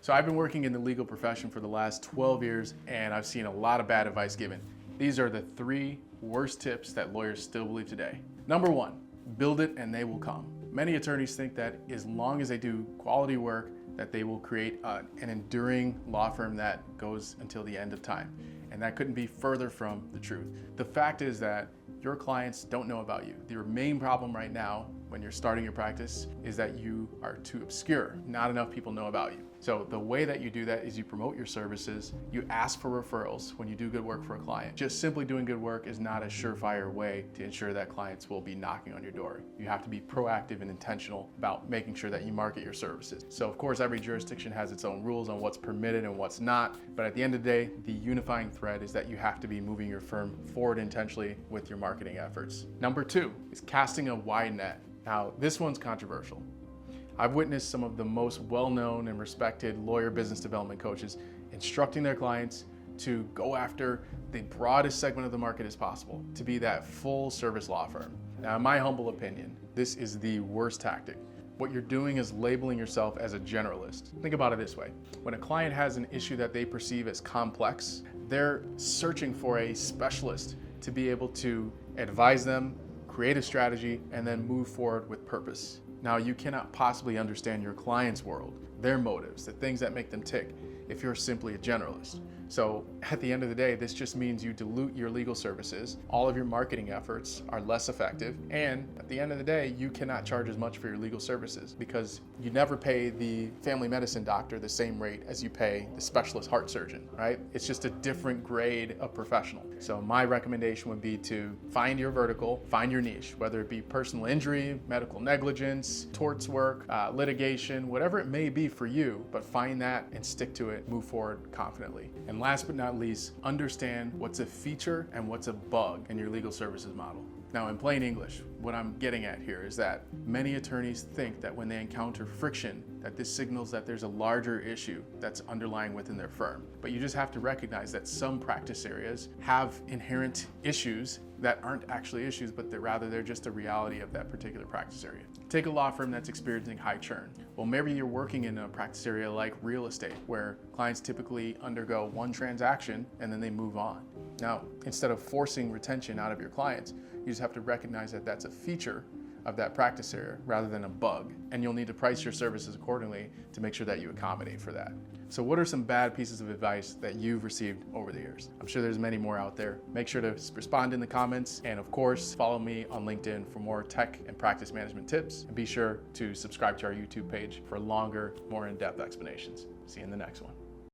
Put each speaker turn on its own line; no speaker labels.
So I've been working in the legal profession for the last 12 years and I've seen a lot of bad advice given. These are the 3 worst tips that lawyers still believe today. Number 1, build it and they will come. Many attorneys think that as long as they do quality work, that they will create an enduring law firm that goes until the end of time. And that couldn't be further from the truth. The fact is that your clients don't know about you. Your main problem right now when you're starting your practice is that you are too obscure. Not enough people know about you. So the way that you do that is you promote your services, you ask for referrals when you do good work for a client. Just simply doing good work is not a surefire way to ensure that clients will be knocking on your door. You have to be proactive and intentional about making sure that you market your services. So of course, every jurisdiction has its own rules on what's permitted and what's not, but at the end of the day, the unifying thread is that you have to be moving your firm forward intentionally with your marketing efforts. Number 2 is casting a wide net. Now, this one's controversial. I've witnessed some of the most well-known and respected lawyer business development coaches instructing their clients to go after the broadest segment of the market as possible, to be that full service law firm. Now, in my humble opinion, this is the worst tactic. What you're doing is labeling yourself as a generalist. Think about it this way. When a client has an issue that they perceive as complex, they're searching for a specialist to be able to advise them, create a strategy, and then move forward with purpose. Now, you cannot possibly understand your client's world, their motives, the things that make them tick, if you're simply a generalist. So at the end of the day, this just means you dilute your legal services, all of your marketing efforts are less effective, and at the end of the day, you cannot charge as much for your legal services because you never pay the family medicine doctor the same rate as you pay the specialist heart surgeon, right? It's just a different grade of professional. So my recommendation would be to find your vertical, find your niche, whether it be personal injury, medical negligence, torts work, litigation, whatever it may be for you, but find that and stick to it, move forward confidently. And last but not least, understand what's a feature and what's a bug in your legal services model. Now, in plain English, what I'm getting at here is that many attorneys think that when they encounter friction, that this signals that there's a larger issue that's underlying within their firm. But you just have to recognize that some practice areas have inherent issues that aren't actually issues, but they're just a reality of that particular practice area. Take a law firm that's experiencing high churn. Well, maybe you're working in a practice area like real estate, where clients typically undergo one transaction and then they move on. Now, instead of forcing retention out of your clients, you just have to recognize that that's a feature of that practice area rather than a bug. And you'll need to price your services accordingly to make sure that you accommodate for that. So what are some bad pieces of advice that you've received over the years? I'm sure there's many more out there. Make sure to respond in the comments. And of course, follow me on LinkedIn for more tech and practice management tips. And be sure to subscribe to our YouTube page for longer, more in-depth explanations. See you in the next one.